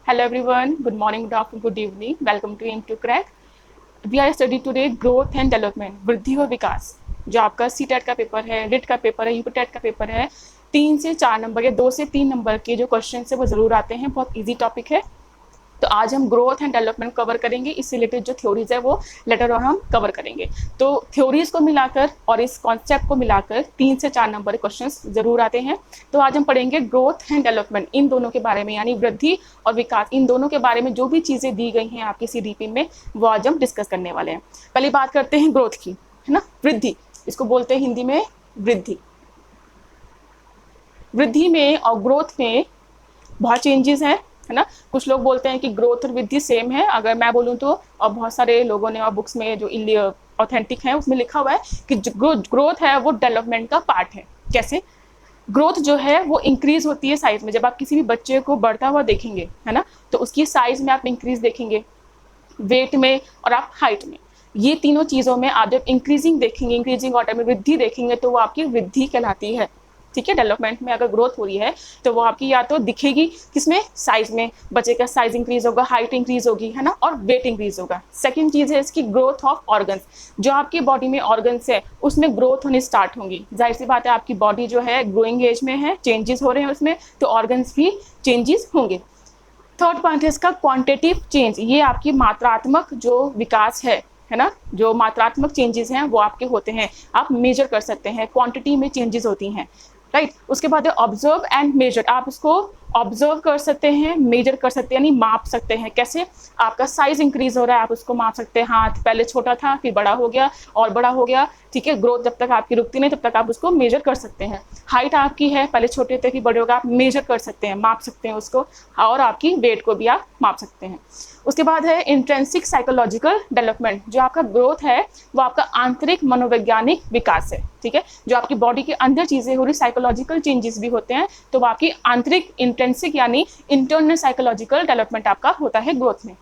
Hello everyone, good morning, good afternoon, good evening. Welcome to Aim to Crack. We are studying today growth and development, वृद्धि और विकास। जो आपका C TET का paper है, writ का paper है, UP TET का पेपर है, 3 से 4 नंबर या 2 से 3 नंबर के जो क्वेश्चन है वो ज़रूर आते हैं। बहुत ईजी टॉपिक है। तो आज हम ग्रोथ एंड डेवलपमेंट कवर करेंगे। इससे रिलेटेड जो थ्योरीज है वो लेटर ऑन हम कवर करेंगे। तो थ्योरीज को मिलाकर और इस कॉन्सेप्ट को मिलाकर 3 से 4 नंबर क्वेश्चंस जरूर आते हैं। तो आज हम पढ़ेंगे ग्रोथ एंड डेवलपमेंट, इन दोनों के बारे में, यानी वृद्धि और विकास, इन दोनों के बारे में जो भी चीज़ें दी गई हैं आपके सीडीपी में वो आज हम डिस्कस करने वाले हैं। पहले बात करते हैं ग्रोथ की, है ना। वृद्धि, इसको बोलते हैं हिंदी में वृद्धि। वृद्धि में और ग्रोथ में बहुत चेंजेस हैं, है ना। कुछ लोग बोलते हैं कि ग्रोथ और वृद्धि सेम है। अगर मैं बोलूँ तो, और बहुत सारे लोगों ने और बुक्स में जो ऑथेंटिक है उसमें लिखा हुआ है कि ग्रोथ है वो डेवलपमेंट का पार्ट है। कैसे? ग्रोथ जो है वो इंक्रीज होती है साइज में। जब आप किसी भी बच्चे को बढ़ता हुआ देखेंगे, है ना, तो उसकी साइज में आप इंक्रीज देखेंगे, वेट में और आप हाइट में। ये तीनों चीज़ों में आप जब इंक्रीजिंग देखेंगे, इंक्रीजिंग ऑर्डर में वृद्धि देखेंगे, तो वो आपकी वृद्धि कहलाती है। ठीक है। डेवलपमेंट में अगर ग्रोथ हो रही है तो वो आपकी या तो दिखेगी किसमें, साइज में, बच्चे का साइज इंक्रीज होगा, हाइट इंक्रीज होगी, है ना, और वेट इंक्रीज होगा। सेकंड चीज है इसकी ग्रोथ ऑफ ऑर्गन्स। जो आपकी बॉडी में ऑर्गन्स है उसमें ग्रोथ होनी स्टार्ट होंगी। जाहिर सी बात है, आपकी बॉडी जो है ग्रोइंग एज में है, चेंजेस हो रहे हैं उसमें, तो ऑर्गन्स भी चेंजेस होंगे। थर्ड पॉइंट है इसका क्वांटिटेटिव चेंज। ये आपकी मात्रात्मक जो विकास है ना, जो मात्रात्मक चेंजेस हैं वो आपके होते हैं, आप मेजर कर सकते हैं, क्वांटिटी में चेंजेस होती हैं, राइट। उसके बाद है ऑब्जर्व एंड मेजर। आप उसको ऑब्जर्व कर सकते हैं, मेजर कर सकते हैं, यानी माप सकते हैं। कैसे? आपका साइज इंक्रीज हो रहा है, आप उसको माप सकते हैं। हाथ पहले छोटा था, फिर बड़ा हो गया और बड़ा हो गया, ठीक है। ग्रोथ जब तक आपकी रुकती नहीं तब तक आप उसको मेजर कर सकते हैं। हाइट आपकी है, पहले छोटे थे फिर बड़े होगा, आप मेजर कर सकते हैं, माप सकते हैं उसको, और आपकी वेट को भी आप माप सकते हैं। उसके बाद है इंट्रिंसिक साइकोलॉजिकल डेवलपमेंट। जो आपका ग्रोथ है वो आपका आंतरिक मनोवैज्ञानिक विकास है, ठीक है। जो आपकी बॉडी के अंदर चीज़ें हो रही, साइकोलॉजिकल चेंजेस भी होते हैं, तो वो आपकी आंतरिक इंट्रिंसिक यानी इंटरनल साइकोलॉजिकल डेवलपमेंट आपका होता है ग्रोथ में।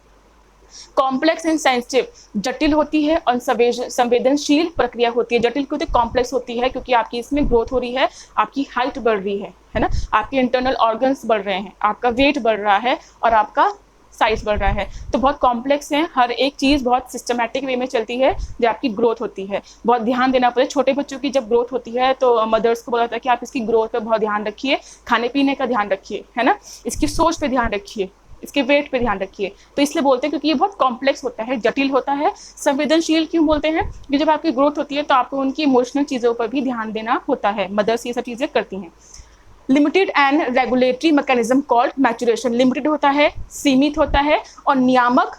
कॉम्प्लेक्स एंड सेंसिटिव, जटिल होती है और संवेदनशील प्रक्रिया होती है। जटिल क्योंकि कॉम्प्लेक्स होती है क्योंकि आपकी इसमें ग्रोथ हो रही है, आपकी हाइट बढ़ रही है ना, आपके इंटरनल ऑर्गन्स बढ़ रहे हैं, आपका वेट बढ़ रहा है और आपका साइज बढ़ रहा है। तो बहुत कॉम्प्लेक्स है, हर एक चीज़ बहुत सिस्टमैटिक वे में चलती है जब आपकी ग्रोथ होती है। बहुत ध्यान देना पड़े। छोटे बच्चों की जब ग्रोथ होती है तो मदर्स को बोला जाता है कि आप इसकी ग्रोथ पर बहुत ध्यान रखिए, खाने पीने का ध्यान रखिए, है ना, इसकी सोच पे ध्यान रखिए, इसके वेट पे ध्यान रखिए। तो इसलिए बोलते हैं क्योंकि ये बहुत कॉम्प्लेक्स होता है, जटिल होता है। संवेदनशील क्यों बोलते हैं? कि जब आपकी ग्रोथ होती है तो आपको उनकी इमोशनल चीज़ों पर भी ध्यान देना होता है। मदर्स ये सब चीज़ें करती हैं। Limited and regulatory mechanism called maturation. Limited होता है, सीमित होता है, और नियामक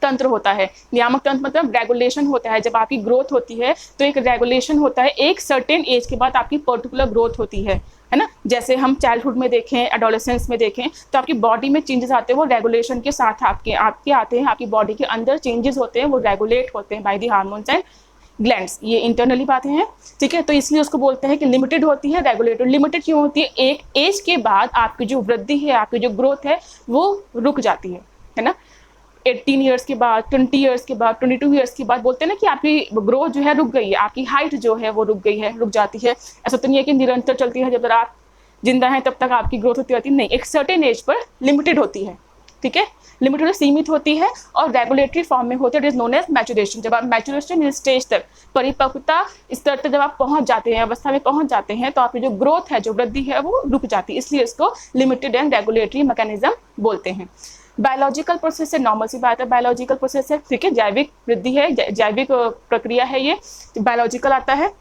तंत्र होता है। नियामक तंत्र मतलब रेगुलेशन होता है। जब आपकी ग्रोथ होती है तो एक रेगुलेशन होता है, एक सर्टेन एज के बाद आपकी पर्टिकुलर ग्रोथ होती है ना। जैसे हम चाइल्डहुड में देखें, एडोलेसेंस में देखें, तो आपकी बॉडी में चेंजेस आते हैं, वो रेगुलेशन के साथ आपके आते हैं। आपकी बॉडी के अंदर चेंजेस होते हैं, वो रेगुलेट होते हैं by the hormones and glands. ये इंटरनली बातें हैं, ठीक है। तो इसलिए उसको बोलते हैं कि लिमिटेड होती है, रेगुलेटेड। लिमिटेड क्यों होती है? एक एज के बाद आपकी जो वृद्धि है, आपकी जो ग्रोथ है वो रुक जाती है ना। 18 ईयर्स के बाद, 20 ईयर्स के बाद, 22 ईयर्स के बाद बोलते हैं ना कि आपकी ग्रोथ जो है रुक गई है, आपकी हाइट जो है वो रुक गई है, रुक जाती है। ऐसा तो नहीं है कि निरंतर चलती है, जब तक आप जिंदा हैं तब तक आपकी ग्रोथ होती रहती है, नहीं। एक सर्टेन एज पर लिमिटेड होती है, ठीक है। लिमिटेड सीमित होती है और रेगुलेटरी फॉर्म में होती है। It is known as maturation. जब आप मैचुरेशन स्टेज तक, परिपक्वता स्तर तक जब आप पहुंच जाते हैं, अवस्था में पहुंच जाते हैं, तो आपकी जो ग्रोथ है, जो वृद्धि है, वो रुक जाती है। इसलिए इसको लिमिटेड एंड रेगुलेटरी मैकेनिज्म बोलते हैं। बायोलॉजिकल प्रोसेस है, नॉर्मल सी बात है, बायोलॉजिकल प्रोसेस है, ठीक है। जैविक वृद्धि है, जैविक प्रक्रिया है, ये बायोलॉजिकल आता है।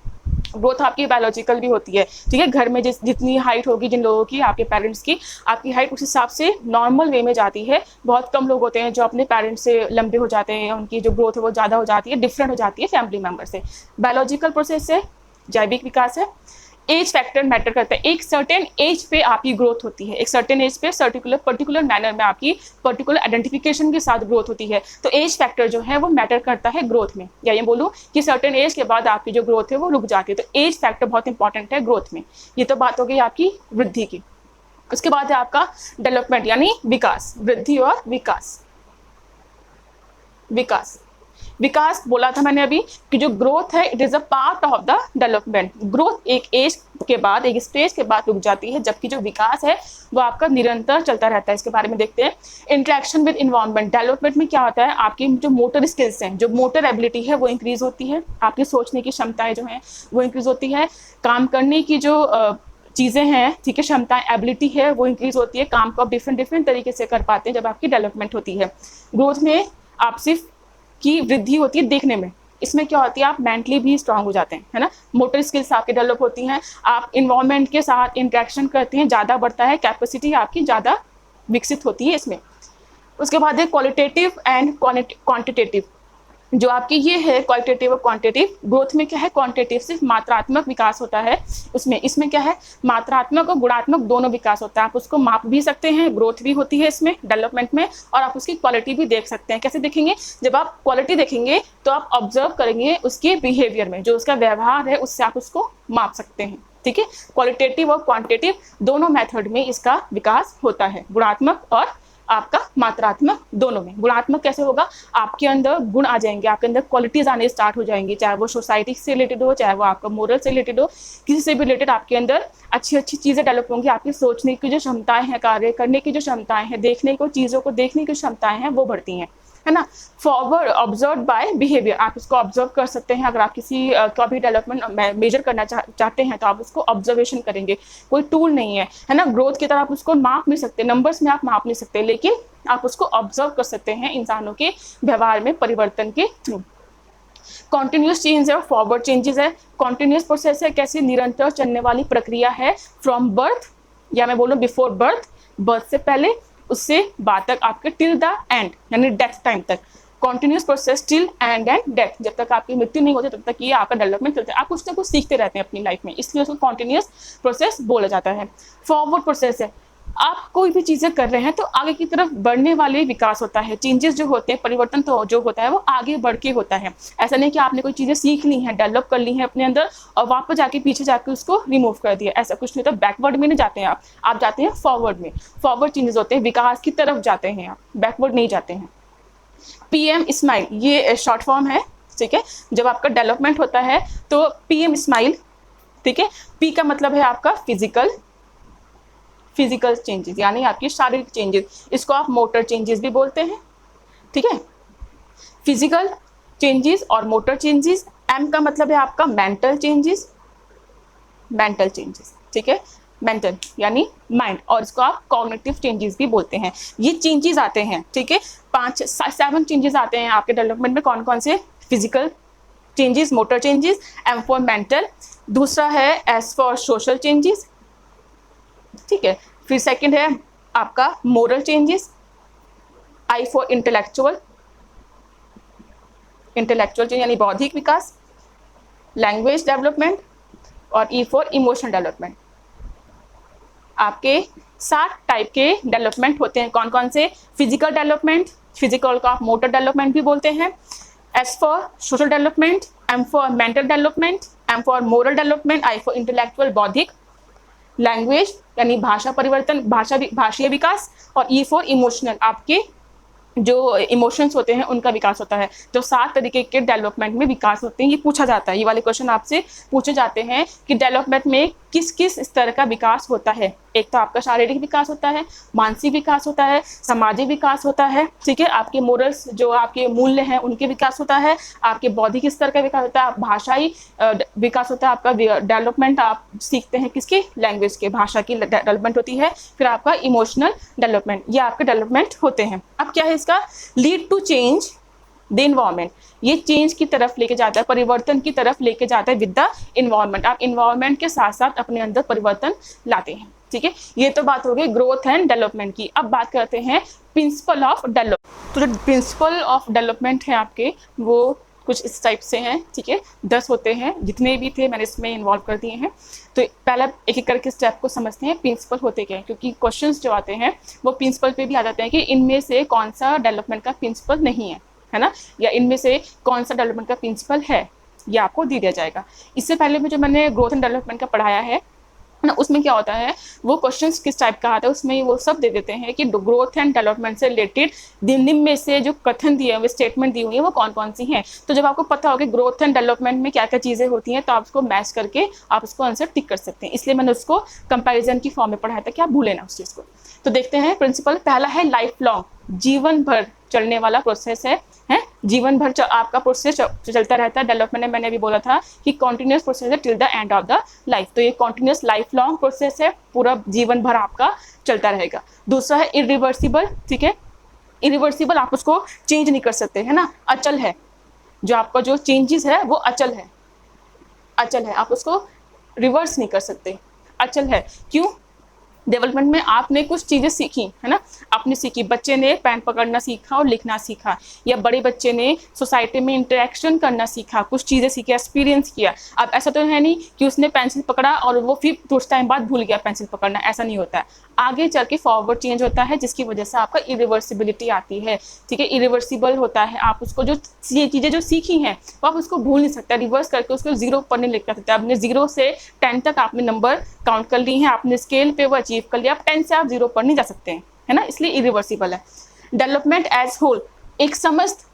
ग्रोथ आपकी बायोलॉजिकल भी होती है, ठीक है। घर में जितनी हाइट होगी जिन लोगों की, आपके पेरेंट्स की, आपकी हाइट उस हिसाब से नॉर्मल वे में जाती है। बहुत कम लोग होते हैं जो अपने पेरेंट्स से लंबे हो जाते हैं, उनकी जो ग्रोथ है वो ज़्यादा हो जाती है, डिफरेंट हो जाती है फैमिली मेम्बर से। बायोलॉजिकल प्रोसेस है, जैविक विकास है। एज फैक्टर मैटर करता है। एक सर्टेन एज पे आपकी ग्रोथ होती है, एक सर्टेन एज पे पर्टिकुलर मैनर में आपकी पर्टिकुलर आइडेंटिफिकेशन के साथ ग्रोथ होती है। तो एज फैक्टर जो है वो मैटर करता है ग्रोथ में। या ये बोलूँ कि सर्टेन एज के बाद आपकी जो ग्रोथ है वो रुक जाती है। तो एज फैक्टर बहुत इंपॉर्टेंट है ग्रोथ में। ये तो बात हो गई आपकी वृद्धि की। उसके बाद है आपका डेवलपमेंट यानी विकास, वृद्धि और विकास। विकास विकास बोला था मैंने अभी कि जो ग्रोथ है it is a part of the development. Growth एक एज के बाद, एक स्टेज के बाद रुक जाती है, जबकि जो विकास है वो आपका निरंतर चलता रहता है। इसके बारे में देखते हैं। इंटरेक्शन विद इन्वायरमेंट, डेवलपमेंट में क्या होता है, आपकी जो मोटर स्किल्स हैं, जो मोटर एबिलिटी है वो इंक्रीज होती है, आपकी सोचने की क्षमताएं जो हैं वो इंक्रीज होती है, काम करने की जो चीज़ें हैं, ठीक है, क्षमताएं, एबिलिटी है वो इंक्रीज होती है, काम को आप डिफरेंट तरीके से कर पाते हैं जब आपकी डेवलपमेंट होती है। ग्रोथ में आप सिर्फ की वृद्धि होती है देखने में, इसमें क्या होती है, आप मेंटली भी स्ट्रांग हो जाते हैं, है ना, मोटर स्किल्स आपके डेवलप होती हैं, आप इन्वायरमेंट के साथ इंटरेक्शन करते हैं, ज़्यादा बढ़ता है, कैपेसिटी आपकी ज़्यादा विकसित होती है इसमें। उसके बाद है क्वालिटेटिव एंड क्वांटिटेटिव, जो आपकी ये है क्वालिटेटिव और क्वांटिटेटिव। ग्रोथ में क्या है, क्वांटिटेटिव सिर्फ मात्रात्मक विकास होता है उसमें, इसमें क्या है, मात्रात्मक और गुणात्मक दोनों विकास होता है। आप उसको माप भी सकते हैं, ग्रोथ भी होती है इसमें डेवलपमेंट में, और आप उसकी क्वालिटी भी देख सकते हैं। कैसे देखेंगे, जब आप क्वालिटी देखेंगे तो आप ऑब्जर्व करेंगे उसके बिहेवियर में, जो उसका व्यवहार है उससे आप उसको माप सकते हैं, ठीक है। क्वालिटेटिव और क्वांटिटेटिव दोनों मेथड में इसका विकास होता है, गुणात्मक और आपका मात्रात्मक दोनों में। गुणात्मक कैसे होगा, आपके अंदर गुण आ जाएंगे, आपके अंदर क्वालिटीज आने स्टार्ट हो जाएंगी, चाहे वो सोसाइटी से रिलेटेड हो, चाहे वो आपका मोरल से रिलेटेड हो, किसी से भी रिलेटेड आपके अंदर अच्छी अच्छी चीज़ें डेवलप होंगी। आपकी सोचने की जो क्षमताएं हैं, कार्य करने की जो क्षमताएं हैं, देखने को, चीज़ों को देखने की क्षमताएं हैं वो बढ़ती हैं, है ना। फॉरवर्ड ऑब्जर्व बाय बिहेवियर, आप इसको ऑब्जर्व कर सकते हैं। अगर आप किसी का भी डेवलपमेंट मेजर करना चाहते हैं तो आप उसको ऑब्जर्वेशन करेंगे, कोई टूल नहीं है ना। ग्रोथ की तरह आप उसको माप नहीं सकते, नंबर्स में आप माप नहीं सकते, लेकिन आप उसको ऑब्जर्व कर सकते हैं इंसानों के व्यवहार में परिवर्तन के थ्रू। कॉन्टिन्यूस चेंज है और फॉरवर्ड चेंजेस है। कॉन्टिन्यूस प्रोसेस है, कैसी, निरंतर चलने वाली प्रक्रिया है, फ्रॉम बर्थ, या मैं बोलूँ बिफोर बर्थ, बर्थ से पहले, उससे बाद तक, आपके टिल द एंड यानी डेथ टाइम तक। Continuous process till and death, जब तक आपकी मृत्यु नहीं होती तब तक ये आपका डेवलपमेंट चलता है, आप कुछ ना कुछ सीखते रहते हैं अपनी लाइफ में, इसलिए उसको कॉन्टिन्यूस प्रोसेस बोला जाता है। फॉरवर्ड प्रोसेस है, आप कोई भी चीज़ें कर रहे हैं तो आगे की तरफ बढ़ने वाले विकास होता है। चेंजेस जो होते हैं, परिवर्तन तो जो होता है वो आगे बढ़ के होता है। ऐसा नहीं कि आपने कोई चीज़ें सीख ली हैं, डेवलप कर ली हैं अपने अंदर और वापस जाके पीछे जाके उसको रिमूव कर दिया, ऐसा कुछ नहीं होता। बैकवर्ड में नहीं जाते हैं आप जाते हैं फॉरवर्ड में। फॉरवर्ड चेंजेस होते हैं, विकास की तरफ जाते हैं, आप बैकवर्ड नहीं जाते हैं। PM स्माइल, ये शॉर्ट फॉर्म है, ठीक है। जब आपका डेवलपमेंट होता है तो PM स्माइल, ठीक है। P का मतलब है आपका फिजिकल चेंजेस, यानी आपकी शारीरिक चेंजेस, इसको आप मोटर चेंजेस भी बोलते हैं, ठीक है। फिजिकल चेंजेस और मोटर चेंजेस। M का मतलब है आपका मेंटल चेंजेस, ठीक है, मेंटल यानी माइंड, और इसको आप कॉग्निटिव चेंजेस भी बोलते हैं। ये चेंजेस आते हैं, ठीक है, 7 चेंजेस आते हैं आपके डेवलपमेंट में। कौन कौन से, physical changes, motor changes, M for mental, दूसरा है S फॉर सोशल चेंजेस, ठीक है। फिर सेकंड है आपका moral changes, I for intellectual change यानी बौद्धिक विकास, लैंग्वेज डेवलपमेंट, और E फॉर इमोशनल डेवलपमेंट। आपके 7 टाइप के डेवलपमेंट होते हैं। कौन कौन से, फिजिकल डेवलपमेंट, फिजिकल का आप मोटर डेवलपमेंट भी बोलते हैं, S for social development, M for mental development, M for moral development, I for intellectual बौद्धिक, लैंग्वेज यानी भाषा परिवर्तन, भाषीय विकास, और E फॉर इमोशनल, आपके जो इमोशंस होते हैं उनका विकास होता है। जो 7 तरीके के डेवलपमेंट में विकास होते हैं, ये पूछा जाता है, ये वाले क्वेश्चन आपसे पूछे जाते हैं कि डेवलपमेंट में किस किस स्तर का विकास होता है। एक तो आपका शारीरिक विकास होता है, मानसिक विकास होता है, सामाजिक विकास होता है, ठीक है, आपके मोरल्स जो आपके मूल्य हैं उनके विकास होता है, आपके बौद्धिक स्तर का विकास होता है, भाषाई विकास होता है, आपका डेवलपमेंट आप सीखते हैं किसके, लैंग्वेज के, भाषा की डेवलपमेंट होती है, फिर आपका इमोशनल डेवलपमेंट, ये आपके डेवलपमेंट होते हैं। अब क्या है इसका, lead to change the environment, ये चेंज की तरफ लेके जाता है, परिवर्तन की तरफ लेके जाता है विद द इन्वायरमेंट। आप इन्वायरमेंट के साथ साथ अपने अंदर परिवर्तन लाते हैं, ठीक है। ये तो बात हो गई ग्रोथ एंड डेवलपमेंट की। अब बात करते हैं प्रिंसिपल ऑफ डेवलपमेंट। तो जो प्रिंसिपल ऑफ डेवलपमेंट है आपके, वो कुछ इस टाइप से हैं, ठीक है, 10 होते हैं, जितने भी थे मैंने इसमें इन्वॉल्व कर दिए हैं। तो पहला एक एक करके स्टेप को समझते हैं, प्रिंसिपल होते क्या है, क्योंकि क्वेश्चंस जो आते हैं वो प्रिंसिपल पे भी आ जाते हैं कि इनमें से कौन सा डेवलपमेंट का प्रिंसिपल नहीं है ना, या इनमें से कौन सा डेवलपमेंट का प्रिंसिपल है, ये आपको दे दिया जाएगा। इससे पहले में जो मैंने ग्रोथ एंड डेवलपमेंट का पढ़ाया है, है ना। उसमें क्या होता है, वो क्वेश्चंस किस टाइप का आता है, उसमें वो सब दे देते हैं कि ग्रोथ एंड डेवलपमेंट से रिलेटेड निम्न में से जो कथन दिए हुए स्टेटमेंट दी हुई है वो कौन कौन सी हैं। तो जब आपको पता हो कि ग्रोथ एंड डेवलपमेंट में क्या क्या चीज़ें होती हैं, तो आप उसको मैच करके आप उसको आंसर टिक कर सकते हैं। इसलिए मैंने उसको कंपेरिजन की फॉर्म में पढ़ाया था कि आप भूलें ना उस चीज़ को। तो देखते हैं प्रिंसिपल। पहला है लाइफ लॉन्ग, जीवन भर चलने वाला प्रोसेस है जीवन भर आपका प्रोसेस चलता रहता है। डेवलपमेंट में मैंने अभी बोला था कि कॉन्टिन्यूस प्रोसेस है till the end of the life, तो ये कॉन्टिन्यूस लाइफ लॉन्ग प्रोसेस है, पूरा जीवन भर आपका चलता रहेगा। दूसरा है इरिवर्सिबल, ठीक है। इरिवर्सिबल आप उसको चेंज नहीं कर सकते, है ना, अचल है। जो आपका जो चेंजेस है वो अचल है, अचल है, आप उसको रिवर्स नहीं कर सकते, अचल है। क्यों? डेवलपमेंट में आपने कुछ चीज़ें सीखी, है ना, आपने सीखी, बच्चे ने पेन पकड़ना सीखा और लिखना सीखा, या बड़े बच्चे ने सोसाइटी में इंटरेक्शन करना सीखा, कुछ चीज़ें सीखी, एक्सपीरियंस किया। अब ऐसा तो है नहीं कि उसने पेंसिल पकड़ा और वो फिर कुछ टाइम बाद भूल गया पेंसिल पकड़ना, ऐसा नहीं होता है। आगे चल के फॉरवर्ड चेंज होता है, जिसकी वजह से आपका इरिवर्सिबिलिटी आती है, ठीक है। इरिवर्सिबल होता है, आप उसको जो ये चीज़ें जो सीखी हैं वो आप उसको भूल नहीं सकते, रिवर्स करके उसको 0 पर नहीं लिख सकते। आपने 0 से 10 तक आपने नंबर काउंट कर ली हैं, आपने स्केल पे वो अचीव कर लिया, आप 10 से आप 0 पर नहीं जा सकते हैं, है ना, इसलिए इरिवर्सिबल है। डेवलपमेंट एज होल, एक समस्त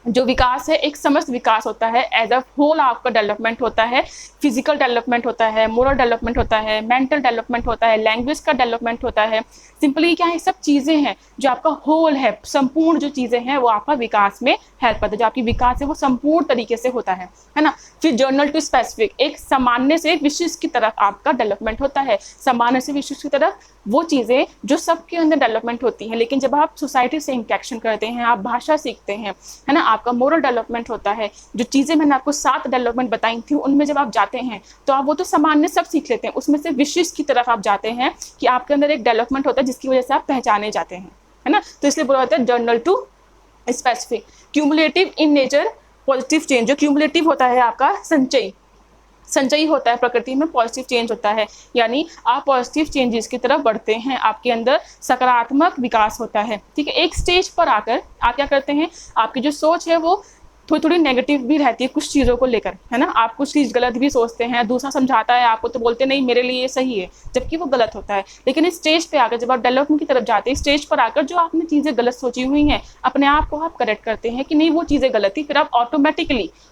जो विकास है, एक समस्त विकास होता है, एज अ होल आपका डेवलपमेंट होता है। फिजिकल डेवलपमेंट होता है, मोरल डेवलपमेंट होता है, मेंटल डेवलपमेंट होता है, लैंग्वेज का डेवलपमेंट होता है। सिंपली क्या है, सब चीज़ें हैं जो आपका होल है, संपूर्ण जो चीज़ें हैं वो आपका विकास में हेल्प करता है। जो आपकी विकास है वो संपूर्ण तरीके से होता है ना। फिर जर्नल टू स्पेसिफिक, एक सामान्य से विशिष्ट की तरफ आपका डेवलपमेंट होता है। सामान्य से विशिष्ट की तरफ वो चीज़ें जो सबके अंदर डेवलपमेंट होती हैं, लेकिन जब आप सोसाइटी से इंटरेक्शन करते हैं, आप भाषा सीखते हैं, है ना, आपका मोरल डेवलपमेंट होता है। जो चीज़ें मैंने आपको 7 डेवलपमेंट बताई थी, उनमें जब आप जाते हैं तो आप वो तो सामान्य सब सीख लेते हैं, उसमें से विशिष्ट की तरफ आप जाते हैं कि आपके अंदर एक डेवलपमेंट होता है जिसकी वजह से आप पहचाने जाते हैं, है ना। तो इसलिए बोला जाता है general to specific. Cumulative in nature, positive change, जो क्यूमुलेटिव होता है आपका संचयी, संचयी होता है प्रकृति में, पॉजिटिव चेंज होता है, यानी आप पॉजिटिव चेंजेस की तरफ बढ़ते हैं, आपके अंदर सकारात्मक विकास होता है, ठीक है। एक स्टेज पर आकर आप क्या करते हैं, आपकी जो सोच है वो थोड़ी थोड़ी नेगेटिव भी रहती है कुछ चीज़ों को लेकर, है ना। आप कुछ चीज़ गलत भी सोचते हैं, दूसरा समझाता है आपको तो बोलते नहीं मेरे लिए ये सही है, जबकि वो गलत होता है। लेकिन इस स्टेज पे आकर जब आप डेवलपमेंट की तरफ जाते हैं, स्टेज पर आकर जो आपने चीज़ें गलत सोची हुई हैं, अपने आप को आप करेक्ट करते हैं कि नहीं वो चीज़ें गलत थी, फिर आप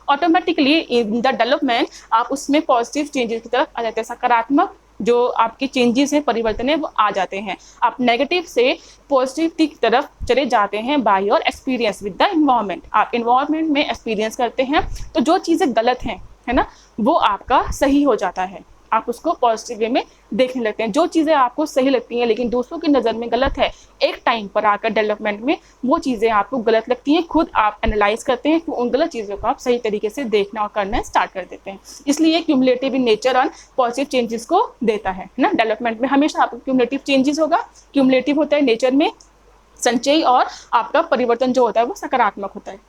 ऑटोमेटिकली इन द डेवलपमेंट आप उसमें पॉजिटिव चेंजेस की तरफ आ जाते हैं, सकारात्मक जो आपके चेंजेस हैं, परिवर्तन है, वो आ जाते हैं। आप नेगेटिव से पॉजिटिव की तरफ चले जाते हैं by your experience with the environment. आप इन्वायरमेंट में एक्सपीरियंस करते हैं तो जो चीज़ें गलत हैं, है ना, वो आपका सही हो जाता है, आप उसको पॉजिटिव वे में देखने लगते हैं। जो चीज़ें आपको सही लगती हैं लेकिन दूसरों की नज़र में गलत है, एक टाइम पर आकर डेवलपमेंट में वो चीज़ें आपको गलत लगती हैं, खुद आप एनालाइज करते हैं कि उन गलत चीज़ों को आप सही तरीके से देखना और करना स्टार्ट कर देते हैं। इसलिए क्यूमुलेटिव इन नेचर और पॉजिटिव चेंजेस को देता है ना। डेवलपमेंट में हमेशा आपको क्यूमुलेटिव चेंजेस होगा, क्यूमुलेटिव होता है नेचर में संचयी, और आपका परिवर्तन जो होता है वो सकारात्मक होता है।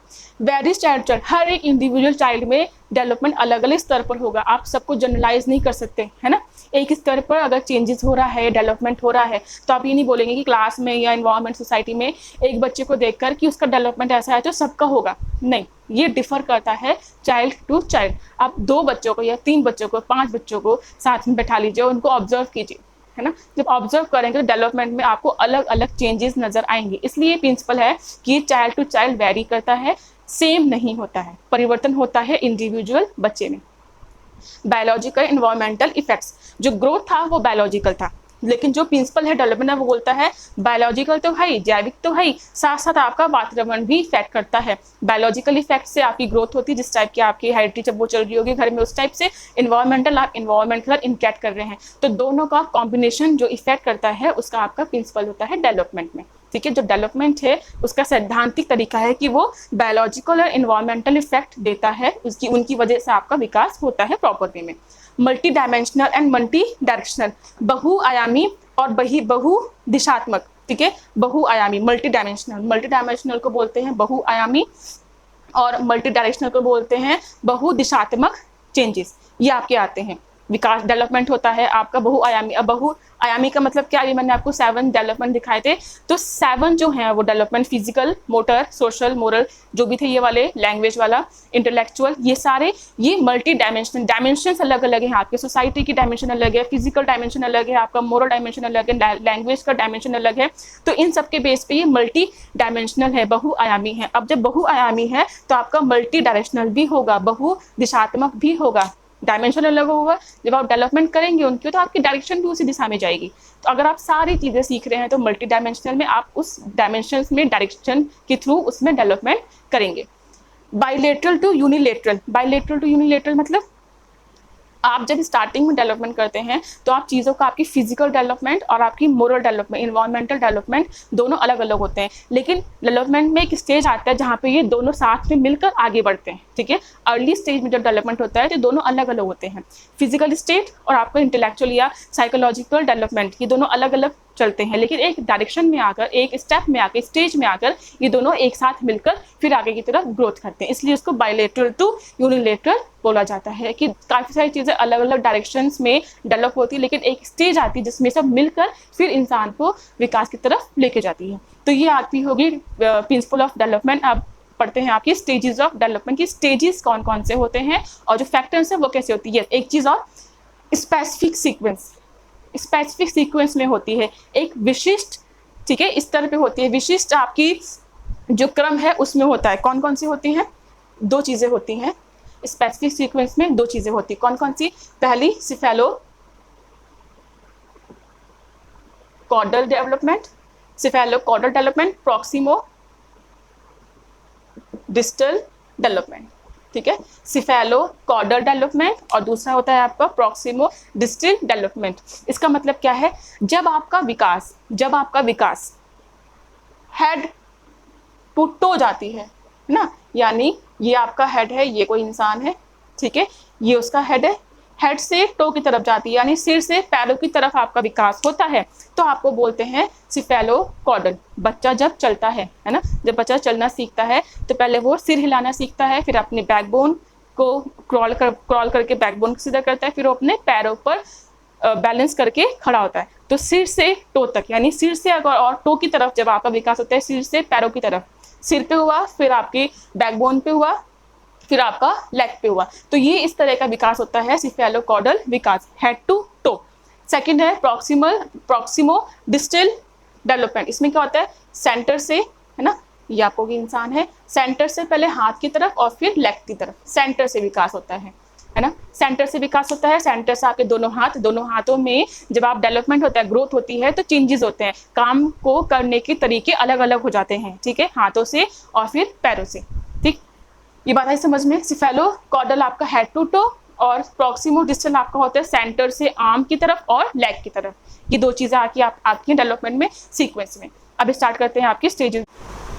वेरियस चाइल्ड, हर एक इंडिविजुअल चाइल्ड में डेवलपमेंट अलग अलग स्तर पर होगा, आप सबको जनरलाइज नहीं कर सकते, है ना। एक स्तर पर अगर चेंजेस हो रहा है, डेवलपमेंट हो रहा है, तो आप ये नहीं बोलेंगे कि क्लास में या इन्वायरमेंट सोसाइटी में एक बच्चे को देखकर कि उसका डेवलपमेंट ऐसा है तो सबका होगा, नहीं, ये डिफर करता है चाइल्ड टू चाइल्ड। आप 2 बच्चों को या 3 बच्चों को 5 बच्चों को साथ में बैठा लीजिए, उनको ऑब्जर्व कीजिए, है ना। जब ऑब्जर्व करेंगे तो डेवलपमेंट में आपको अलग अलग चेंजेस नजर आएंगे। इसलिए प्रिंसिपल है कि चाइल्ड टू चाइल्ड वेरी करता है, सेम नहीं होता है, परिवर्तन होता है इंडिविजुअल बच्चे में। बायोलॉजिकल एनवायरमेंटल इफेक्ट्स, जो ग्रोथ था वो बायोलॉजिकल था, लेकिन जो प्रिंसिपल है डेवलपमेंट है वो बोलता है बायोलॉजिकल तो है, जैविक तो है, साथ साथ आपका वातावरण भी इफेक्ट करता है। बायोलॉजिकल इफेक्ट से आपकी ग्रोथ होती है, जिस टाइप की आपकी हेरिटेज जब वो चल रही होगी घर में उस टाइप से। इन्वायरमेंटल, आप इन्वायरमेंट के साथ इंटरेक्ट कर रहे हैं, तो दोनों का कॉम्बिनेशन जो इफेक्ट करता है उसका आपका प्रिंसिपल होता है डेवलपमेंट में, ठीक है। जो डेवलपमेंट है उसका सैद्धांतिक तरीका है कि वो बायोलॉजिकल और इन्वायरमेंटल इफेक्ट देता है, उसकी उनकी वजह से आपका विकास होता है प्रॉपर वे में। Multi dimensional and multi directional, बहुआयामी और बहु दिशात्मक, ठीक है। बहुआयामी, मल्टी डायमेंशनल को बोलते हैं बहुआयामी और मल्टी डायरेक्शनल को बोलते हैं बहुदिशात्मक चेंजेस, ये आपके आते हैं। विकास डेवलपमेंट होता है आपका बहुआयामी। अब बहुआयामी का मतलब क्या, अभी मैंने आपको 7 डेवलपमेंट दिखाए थे, तो 7 जो हैं वो development physical, motor, social, moral, जो भी थे ये वाले, लैंग्वेज वाला, इंटेलेक्चुअल, ये सारे ये मल्टी डायमेंशनल, डायमेंशंस अलग अलग हैं आपके। सोसाइटी की डायमेंशन अलग है, फिजिकल डायमेंशन अलग है, आपका मोरल डायमेंशन अलग है, लैंग्वेज का डायमेंशन अलग है। तो इन सब के बेस पे ये मल्टी डायमेंशनल है, बहुआयामी है। अब जब बहुआयामी है तो आपका मल्टी डायरेक्शनल भी होगा, बहु दिशात्मक भी होगा। डायमेंशन अलग होगा, जब आप डेवलपमेंट करेंगे उनकी तो आपकी डायरेक्शन भी उसी दिशा में जाएगी। तो अगर आप सारी चीज़ें सीख रहे हैं तो मल्टी डायमेंशनल में आप उस डायमेंशन में डायरेक्शन के थ्रू उसमें डेवलपमेंट करेंगे। Bilateral to unilateral, bilateral to unilateral मतलब आप जब स्टार्टिंग में डेवलपमेंट करते हैं तो आप चीज़ों का, आपकी फिजिकल डेवलपमेंट और आपकी मोरल डेवलपमेंट, इन्वायरमेंटल डेवलपमेंट दोनों अलग अलग होते हैं। लेकिन डेवलपमेंट में एक स्टेज आता है जहाँ पे ये दोनों साथ में मिलकर आगे बढ़ते हैं, ठीक है। अर्ली स्टेज में जब डेवलपमेंट होता है तो दोनों अलग अलग होते हैं। फिजिकल स्टेट और आपका इंटेलेक्चुअल या साइकोलॉजिकल डेवलपमेंट, ये दोनों अलग अलग चलते हैं, लेकिन एक डायरेक्शन में आकर, एक स्टेप में आकर, स्टेज में आकर ये दोनों एक साथ मिलकर फिर आगे की तरफ ग्रोथ करते हैं। इसलिए उसको बाइलेटरल टू यूनिलेटरल बोला जाता है कि काफ़ी सारी चीज़ें अलग अलग डायरेक्शंस में डेवलप होती है, लेकिन एक स्टेज आती है जिसमें सब मिलकर फिर इंसान को विकास की तरफ लेके जाती है। तो ये आती होगी प्रिंसिपल ऑफ डेवलपमेंट। आप पढ़ते हैं आपकी स्टेजेस ऑफ डेवलपमेंट की स्टेजेस कौन कौन से होते हैं और जो फैक्टर्स हैं वो कैसे होती है। एक चीज़ और, स्पेसिफिक सीक्वेंस, स्पेसिफिक सीक्वेंस में होती है, एक विशिष्ट, ठीक है, इस तरह पे होती है। विशिष्ट आपकी जो क्रम है उसमें होता है। कौन कौन सी होती हैं? 2 चीज़ें होती हैं स्पेसिफिक सीक्वेंस में, 2 चीज़ें होती। कौन कौन सी? पहली cephalocaudal development, cephalocaudal development, proximodistal development, ठीक है। सिफेलो कॉर्डल डेवलपमेंट और दूसरा होता है आपका प्रॉक्सिमो डिस्टल डेवलपमेंट। इसका मतलब क्या है? जब आपका विकास हेड टू टो जाती है ना, यानी ये आपका हेड है, ये कोई इंसान है, ठीक है, ये उसका हेड है, हेड से टो की तरफ जाती है, यानी सिर से पैरों की तरफ आपका विकास होता है, तो आपको बोलते हैं सिफेलो कॉर्डल। बच्चा जब चलता है ना, जब बच्चा चलना सीखता है तो पहले वो सिर हिलाना सीखता है, फिर अपने बैकबोन को क्रॉल करके बैकबोन को सीधा करता है, फिर वो अपने पैरों पर बैलेंस करके खड़ा होता है। तो सिर से टो तक, यानी सिर से अगर और टो की तरफ जब आपका विकास होता है, सिर से पैरों की तरफ, सिर पे हुआ, फिर आपकी बैकबोन पे हुआ, फिर आपका लेग पे हुआ, तो ये इस तरह का विकास होता है सिफेलोकॉर्डल विकास, हेड टू टो। सेकंड है प्रॉक्सिमो डिस्टल डेवलपमेंट। इसमें क्या होता है? सेंटर से, है ना, ये आपको इंसान है, सेंटर से पहले हाथ की तरफ और फिर लेग की तरफ, सेंटर से विकास होता है ना, सेंटर से विकास होता है। सेंटर से आपके दोनों हाथों में जब आप डेवलपमेंट होता है, ग्रोथ होती है, तो चेंजेस होते हैं, काम को करने के तरीके अलग अलग हो जाते हैं, ठीक है, हाथों से और फिर पैरों से, ठीक। ये बात है समझ में। सिफेलोकॉर्डल आपका हेड टू टो और प्रॉक्सिमो डिस्टल आपका होता है सेंटर से आर्म की तरफ और लेग की तरफ। ये 2 चीज़ें आपकी डेवलपमेंट में सीक्वेंस में। अब स्टार्ट करते हैं आपके stages.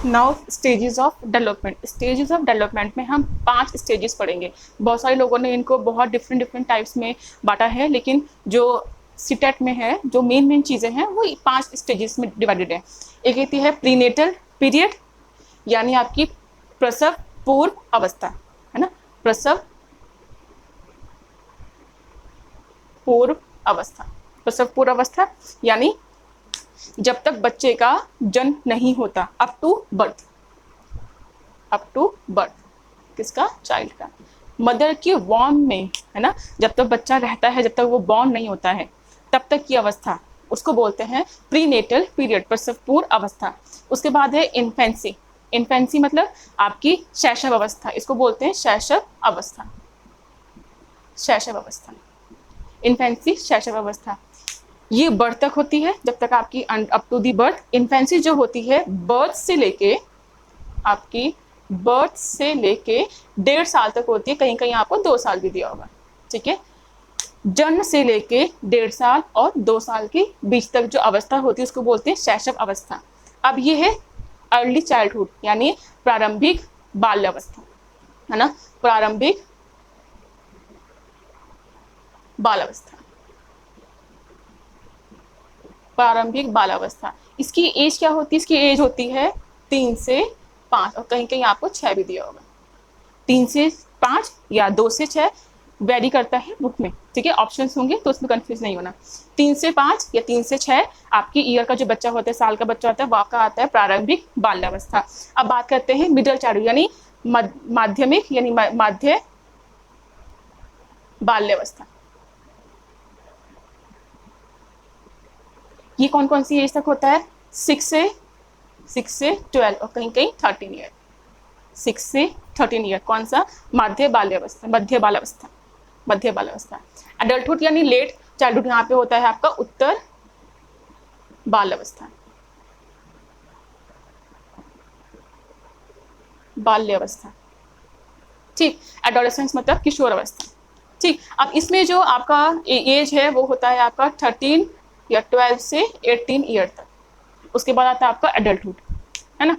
Now stages of development. Stages of development में हम 5 स्टेजेस पढ़ेंगे। बहुत सारे लोगों ने इनको बहुत डिफरेंट टाइप्स में बांटा है, लेकिन जो सीटेट में है, जो मेन चीज़ें हैं वो 5 स्टेजेस में डिवाइडेड है। एक होती है प्रीनेटल पीरियड, यानी आपकी प्रसव पूर्व अवस्था, है ना, प्रसव पूर्व अवस्था यानी जब तक बच्चे का जन्म नहीं होता, अप टू बर्थ, किसका? चाइल्ड का। मदर की वॉर्म में, है ना, जब तक बच्चा रहता है, जब तक वो बॉर्न नहीं होता है, तब तक की अवस्था, उसको बोलते हैं प्रीनेटल पीरियड, प्रसव पूर्व अवस्था। उसके बाद है इन्फेंसी मतलब आपकी शैशव अवस्था, इसको बोलते हैं शैशव अवस्था। इन्फेंसी शैशव अवस्था ये बर्थ तक होती है, जब तक आपकी up to the birth. Infancy जो होती है बर्थ से लेके 1.5 साल तक होती है, कहीं कहीं आपको 2 साल भी दिया होगा, ठीक है। जन्म से लेके 1.5 साल और 2 साल के बीच तक जो अवस्था होती है उसको बोलते हैं शैशव अवस्था। अब ये है अर्ली चाइल्डहुड, यानी प्रारंभिक बाल्यावस्था, है ना, प्रारंभिक बालावस्था। इसकी एज क्या होती है? इसकी एज होती है 3 से 5 और कहीं कहीं आपको 6 भी दिया होगा, 3 से 5 या 2 से 6। वेरी करता है बुक में, ठीक है। ऑप्शंस होंगे तो उसमें कंफ्यूज नहीं होना। 3 से 5 या 3 से 6 आपकी ईयर का जो बच्चा होता है, साल का बच्चा होता है, वह का आता है प्रारंभिक बाल्यावस्था। अब बात करते हैं मिडिल चाइल्डहुड यानी माध्यमिक यानी माध्य बाल्यावस्था। ये कौन कौन सी एज तक होता है? 6 से 12 और कहीं कहीं 13 ईयर। 6 से 13 ईयर कौन सा? मध्य बाल्यावस्था, मध्य बाल्यावस्था, मध्य बाल्यावस्था। एडल्टहुड यानी लेट चाइल्डहुड यहाँ पे होता है आपका उत्तर बाल्यावस्था, बाल्यावस्था, ठीक। एडोलेसेंस मतलब किशोर अवस्था, ठीक। अब इसमें जो आपका एज है वो होता है आपका 13 या 12 से 18 ईयर तक। उसके बाद आता है आपका एडल्टहुड, है ना।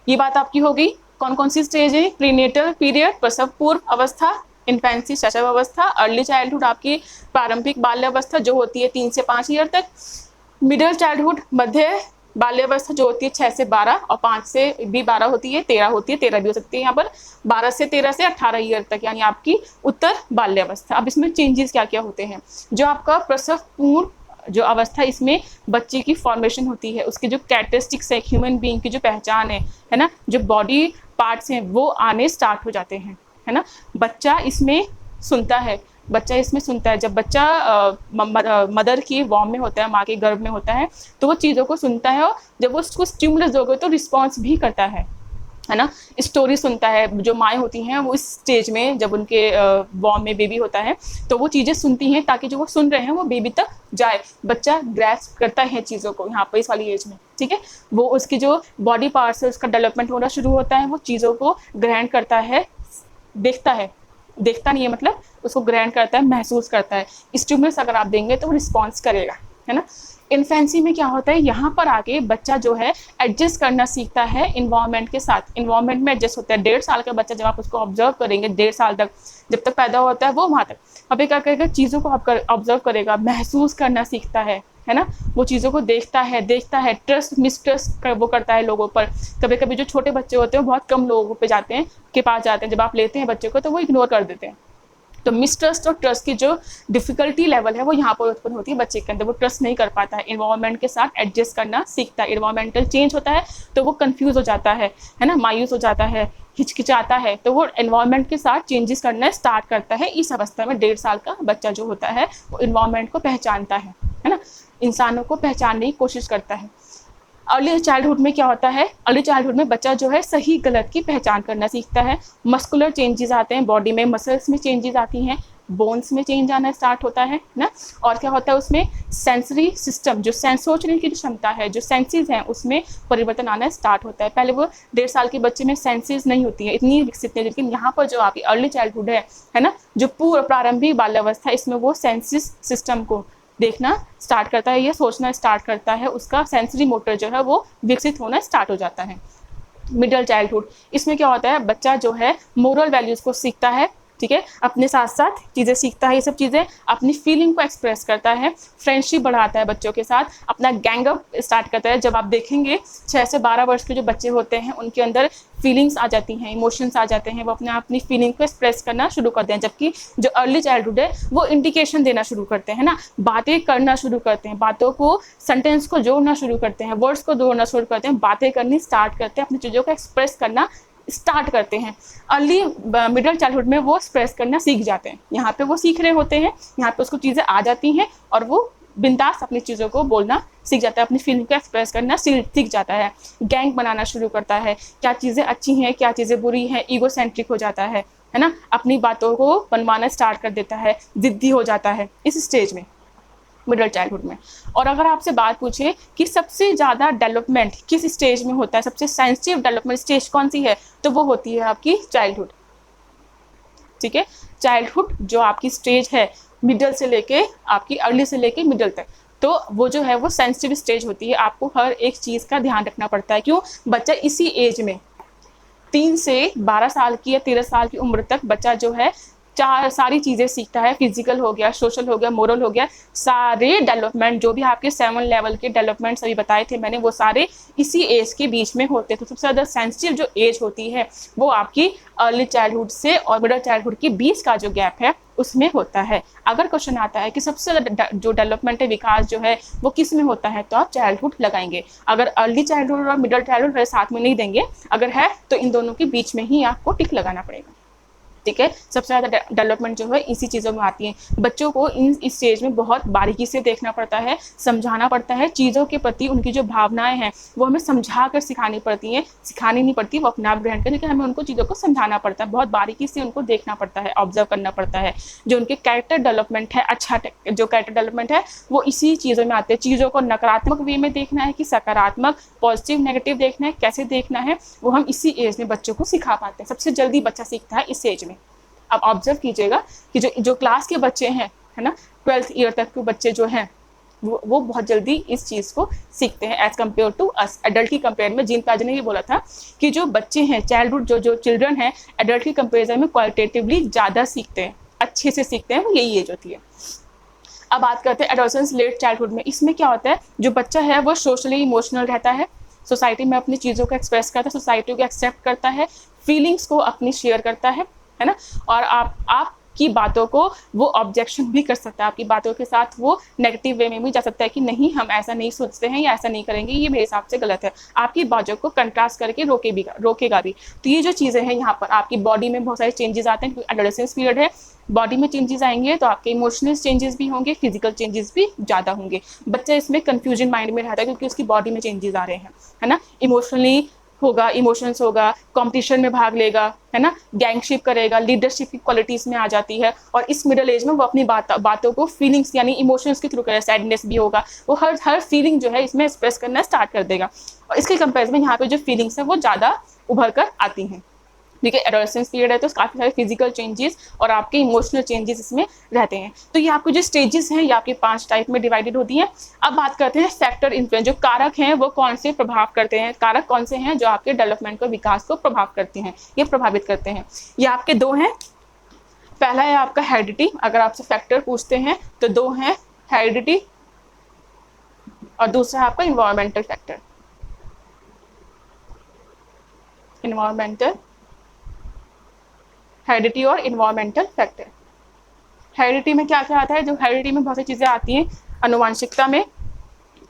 ये बात आपकी होगी। कौन कौन सी स्टेज है? प्रीनेटल पीरियड, प्रसव पूर्व अवस्था, इन्फेंसी शैशव अवस्था, अर्ली चाइल्डहुड आपकी प्रारंभिक बाल्यावस्था जो होती है 3 से 5 ईयर तक, मिडिल चाइल्डहुड मध्य बाल्यावस्था जो होती है 6 से 12 और 5 से भी 12 होती है, 13 होती है, 13 भी हो सकती है यहाँ पर, 12 से 13 से 18 ईयर तक यानी आपकी उत्तर बाल्यावस्था। अब इसमें चेंजेस क्या क्या होते हैं? जो आपका प्रसव पूर्व जो अवस्था, इसमें बच्चे की फॉर्मेशन होती है, उसके जो कैरेक्टरिस्टिक्स है, ह्यूमन बीइंग की जो पहचान है ना, जो बॉडी पार्ट्स हैं वो आने स्टार्ट हो जाते हैं, है ना। बच्चा इसमें सुनता है, बच्चा इसमें सुनता है। जब बच्चा मदर की वॉर्म में होता है, माँ के गर्भ में होता है, तो वो चीज़ों को सुनता है और जब वो उसको स्टिमुलस दोगे तो रिस्पॉन्स भी करता है ना। स्टोरी सुनता है। जो माएँ होती हैं वो इस स्टेज में जब उनके वॉर्म में बेबी होता है तो वो चीज़ें सुनती हैं ताकि जो वो सुन रहे हैं वो बेबी तक जाए। बच्चा ग्रैस्प करता है चीज़ों को यहाँ पर इस वाली एज में, ठीक है। वो उसकी जो बॉडी पार्ट्स है उसका डेवलपमेंट होना शुरू होता है, वो चीज़ों को ग्रहण करता है, देखता है, देखता नहीं है मतलब उसको ग्रहण करता है, महसूस करता है। स्टिमुलस अगर आप देंगे तो वो रिस्पॉन्स करेगा, है ना। इन्फेंसी में क्या होता है? यहाँ पर आके बच्चा जो है एडजस्ट करना सीखता है इन्वायरमेंट के साथ। इन्वायरमेंट में एडजस्ट होता है। 1.5 साल का बच्चा जब आप उसको ऑब्जर्व करेंगे, 1.5 साल तक जब तक पैदा होता है वो वहाँ तक अभी क्या करेगा? चीज़ों को ऑब्जर्व करेगा, महसूस करना सीखता है ना। वो चीज़ों को देखता है, ट्रस्ट मिसट्रस्ट वो करता है लोगों पर। कभी कभी जो छोटे बच्चे होते हैं वो बहुत कम लोगों पे जाते हैं, के पास जाते हैं, जब आप लेते हैं बच्चे को तो वो इग्नोर कर देते हैं। तो मिसट्रस्ट और ट्रस्ट की जो डिफिकल्टी लेवल है वो यहाँ पर उत्पन्न होती है बच्चे के अंदर। वो ट्रस्ट नहीं कर पाता है, इन्वायरमेंट के साथ एडजस्ट करना सीखता है। इन्वायरमेंटल चेंज होता है तो वो कंफ्यूज हो जाता है ना, मायूस हो जाता है, हिचकिचाता है, तो वो एनवायरनमेंट के साथ चेंजेस करना स्टार्ट करता है। इस अवस्था में 1.5 साल का बच्चा जो होता है वो इन्वायरमेंट को पहचानता है ना, इंसानों को पहचानने की कोशिश करता है। अर्ली चाइल्डहुड में क्या होता है? अर्ली चाइल्डहुड में बच्चा जो है सही गलत की पहचान करना सीखता है। मस्कुलर चेंजेस आते हैं, बॉडी में मसल्स में चेंजेस आती हैं, बोन्स में चेंज आना स्टार्ट होता है ना। और क्या होता है उसमें? सेंसरी सिस्टम, जो सेंस सोचने की जो क्षमता है, जो सेंसेस हैं उसमें परिवर्तन आना स्टार्ट होता है। पहले वो 1.5 साल के बच्चे में सेंसेस नहीं होती है, इतनी विकसित नहीं, लेकिन यहाँ पर जो आपकी अर्ली चाइल्डहुड है ना, जो पूर्व प्रारंभिक बाल्यावस्था, इसमें वो सेंसिस सिस्टम को देखना स्टार्ट करता है, ये सोचना स्टार्ट करता है, उसका सेंसरी मोटर जो है वो विकसित होना स्टार्ट हो जाता है। मिडिल चाइल्डहुड, इसमें क्या होता है? बच्चा जो है मोरल वैल्यूज़ को सीखता है, ठीक है, अपने साथ साथ चीज़ें सीखता है, ये सब चीज़ें अपनी फीलिंग को एक्सप्रेस करता है, फ्रेंडशिप बढ़ाता है बच्चों के साथ, अपना गैंग अप स्टार्ट करता है। जब आप देखेंगे 6 से 12 वर्ष के जो बच्चे होते हैं उनके अंदर फीलिंग्स आ जाती हैं, इमोशंस आ जाते हैं, वो अपनी फीलिंग को एक्सप्रेस करना शुरू करते हैं। जबकि जो अर्ली चाइल्डहुड है वो इंडिकेशन देना शुरू करते हैं ना, बातें करना शुरू करते हैं, बातों को, सेंटेंस को जोड़ना शुरू करते हैं, वर्ड्स को जोड़ना शुरू करते हैं, बातें करनी स्टार्ट करते हैं, अपनी चीज़ों को एक्सप्रेस करना स्टार्ट करते हैं। अर्ली मिडिल चाइल्डहुड में वो एक्सप्रेस करना सीख जाते हैं, यहाँ पे वो सीख रहे होते हैं, यहाँ पे उसको चीज़ें आ जाती हैं और वो बिंदास अपनी चीज़ों को बोलना सीख जाता है, अपनी फीलिंग को एक्सप्रेस करना सीख जाता है, गैंग बनाना शुरू करता है, क्या चीज़ें अच्छी हैं क्या चीज़ें बुरी हैं, ईगो सेंट्रिक हो जाता है ना, अपनी बातों को बनवाना स्टार्ट कर देता है, ज़िद्दी हो जाता है इस स्टेज में, मिडिल चाइल्डहुड में। और अगर आपसे बात पूछे कि सबसे ज़्यादा डेवलपमेंट किस स्टेज में होता है, सबसे सेंसिटिव डेवलपमेंट स्टेज कौन सी है, तो वो होती है आपकी चाइल्डहुड, ठीक है। चाइल्डहुड जो आपकी स्टेज है मिडिल से लेके आपकी अर्ली से लेके मिडिल तक, तो वो जो है वो सेंसिटिव स्टेज होती है। आपको हर एक चीज़ का ध्यान रखना पड़ता है। क्यों? बच्चा इसी एज में 3 से 12 साल की या 13 साल की उम्र तक बच्चा जो है सारी चीज़ें सीखता है, फिजिकल हो गया, सोशल हो गया, मोरल हो गया, सारे डेवलपमेंट जो भी आपके 7 लेवल के डेवलपमेंट्स अभी बताए थे मैंने, वो सारे इसी एज के बीच में होते हैं। तो सबसे ज़्यादा सेंसिटिव जो एज होती है वो आपकी अर्ली चाइल्डहुड से और मिडिल चाइल्डहुड के बीच का जो गैप है उसमें होता है। अगर क्वेश्चन आता है कि सबसे ज़्यादा जो डेवलपमेंट है, विकास जो है वो किस में होता है, तो आप चाइल्डहुड लगाएंगे। अगर अर्ली चाइल्डहुड और मिडिल चाइल्डहुड साथ में नहीं देंगे, अगर है तो इन दोनों के बीच में ही आपको टिक लगाना पड़ेगा। ठीक है, सबसे ज़्यादा डेवलपमेंट जो है इसी चीज़ों में आती है। बच्चों को इस स्टेज में बहुत बारीकी से देखना पड़ता है, समझाना पड़ता है, चीज़ों के प्रति उनकी जो भावनाएं हैं वो हमें समझा कर सिखानी पड़ती हैं, सिखानी नहीं पड़ती, वो अपने आप ग्रहण करें, लेकिन हमें उनको चीज़ों को समझाना पड़ता है, बहुत बारीकी से उनको देखना पड़ता है, ऑब्जर्व करना पड़ता है। जो उनके कैरेक्टर डेवलपमेंट है, अच्छा जो कैरेक्टर डेवलपमेंट है वो इसी चीज़ों में आते हैं। चीज़ों को नकारात्मक वे में देखना है कि सकारात्मक, पॉजिटिव, नेगेटिव देखना है, कैसे देखना है, वो हम इसी एज में बच्चों को सिखा पाते हैं। सबसे जल्दी बच्चा सीखता है इस एज में। अब ऑब्जर्व कीजिएगा कि जो क्लास के बच्चे हैं, है ना, 12th ईयर तक के बच्चे जो हैं वो बहुत जल्दी इस चीज़ को सीखते हैं as compare to us. Adult की कंपेयर में जीन पाजी ने ये बोला था कि जो बच्चे हैं, चाइल्डहुड जो चिल्ड्रन हैं, एडल्ट की कंपेरिजन में क्वालिटेटिवली ज़्यादा सीखते हैं, अच्छे से सीखते हैं, वो यही एज होती है। अब बात करते हैं एडोलेसेंस लेट चाइल्डहुड में। इसमें क्या होता है, जो बच्चा है वो सोशली इमोशनल रहता है, सोसाइटी में अपनी चीज़ों को एक्सप्रेस करता है, सोसाइटी को एक्सेप्ट करता है, फीलिंग्स को अपनी शेयर करता है ना, और आपकी बातों को वो ऑब्जेक्शन भी कर सकता है, आपकी बातों के साथ वो नेगेटिव वे में भी जा सकता है कि नहीं, हम ऐसा नहीं सोचते हैं या ऐसा नहीं करेंगे, ये मेरे हिसाब से गलत है। आपकी बातों को कंट्रास्ट करके रोकेगा भी। तो ये जो चीज़ें हैं, यहाँ पर आपकी बॉडी में बहुत सारे चेंजेस आते हैं, क्योंकि एडोलेसेंस पीरियड है, बॉडी में चेंजेस आएंगे तो आपके इमोशनल चेंजेस भी होंगे, फिजिकल चेंजेस भी ज़्यादा होंगे। बच्चा इसमें कंफ्यूजन माइंड में रहता है क्योंकि उसकी बॉडी में चेंजेस आ रहे हैं, है ना, इमोशनली होगा, इमोशंस होगा, कंपटीशन में भाग लेगा, है ना, गैंगशिप करेगा, लीडरशिप की क्वालिटीज़ में आ जाती है। और इस मिडिल एज में वो अपनी बातों को फीलिंग्स यानी इमोशंस के थ्रू करेगा, सैडनेस भी होगा, वो हर फीलिंग जो है इसमें एक्सप्रेस करना स्टार्ट कर देगा। और इसके कंपेरिजन में यहाँ पे जो फीलिंग्स है वो ज़्यादा उभर कर आती हैं। ठीक है, एडोलेसेंस पीरियड है तो काफ़ी सारे फिजिकल चेंजेस और आपके इमोशनल चेंजेस इसमें रहते हैं। तो ये आपको जो स्टेजेस हैं ये आपके 5 टाइप में डिवाइडेड होती हैं। अब बात करते हैं फैक्टर इन्फ्लुएंस, जो कारक हैं वो कौन से प्रभाव करते हैं, कारक कौन से हैं जो आपके डेवलपमेंट को, विकास को प्रभाव करते हैं, ये प्रभावित करते हैं। ये आपके 2 हैं। पहला है आपका हेरिडिटी, अगर आपसे फैक्टर पूछते हैं तो 2 हैं, हेरिडिटी और दूसरा है आपका इन्वायरमेंटल फैक्टर। इन्वायरमेंटल, हेरिडिटी और इन्वायरमेंटल फैक्टर। हेरिडिटी में क्या क्या आता है, जो हेरिडिटी में बहुत सी चीज़ें आती हैं। अनुवांशिकता में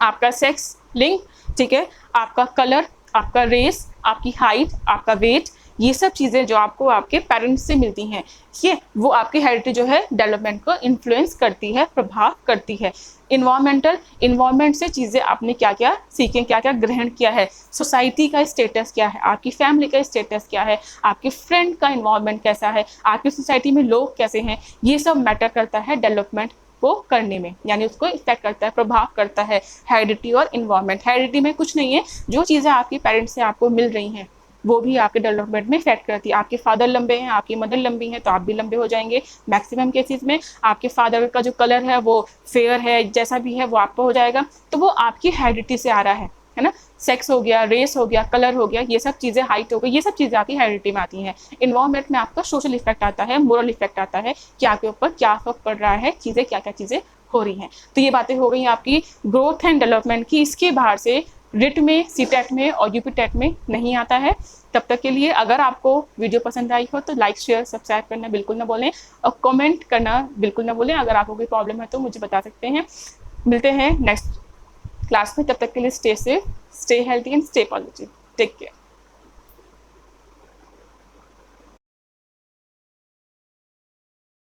आपका सेक्स, लिंग, ठीक है, आपका कलर, आपका रेस, आपकी हाइट, आपका वेट, ये सब चीज़ें जो आपको आपके पेरेंट्स से मिलती हैं, ये वो आपकी हेरिडिटी जो है डेवलपमेंट को इन्फ्लुएंस करती है, प्रभाव करती है। इन्वायरमेंट से चीज़ें आपने क्या क्या सीखें, क्या क्या ग्रहण किया है, सोसाइटी का स्टेटस क्या है, आपकी फैमिली का स्टेटस क्या है, आपके फ्रेंड का इन्वायरमेंट कैसा है, आपकी सोसाइटी में लोग कैसे हैं, ये सब मैटर करता है डेवलपमेंट को करने में, यानी उसको इफेक्ट करता है, प्रभाव करता है हेरिडिटी और इन्वायरमेंट। हेरिडिटी में कुछ नहीं है, जो चीज़ें आपके पेरेंट्स से आपको मिल रही हैं वो भी आपके डेवलपमेंट में इफेक्ट करती है। आपके फादर लंबे हैं, आपकी मदर लंबी हैं, तो आप भी लंबे हो जाएंगे। मैक्सिमम केसेस में आपके फादर का जो कलर है वो फेयर है, जैसा भी है वो आपको हो जाएगा, तो वो आपकी हेरिडिटी से आ रहा है ना। सेक्स हो गया, रेस हो गया, कलर हो गया, ये सब चीज़ें, हाइट हो गई, ये सब चीज़ें आपकी हेरिडिटी में आती हैं। इन्वायरमेंट में आपका सोशल इफेक्ट आता है, मोरल इफेक्ट आता है कि आपके ऊपर क्या फर्क पड़ रहा है, चीज़ें क्या क्या चीज़ें हो रही हैं। तो ये बातें हो गई आपकी ग्रोथ एंड डेवलपमेंट की। इसके बाहर से रिट में, सीटेट में और यूपीटेट में नहीं आता है। तब तक के लिए अगर आपको वीडियो पसंद आई हो तो लाइक, शेयर, सब्सक्राइब करना बिल्कुल ना भूलें और कमेंट करना बिल्कुल ना भूलें। अगर आपको कोई प्रॉब्लम है तो मुझे बता सकते हैं। मिलते हैं नेक्स्ट क्लास में, तब तक के लिए stay safe, stay healthy and stay positive. Take care.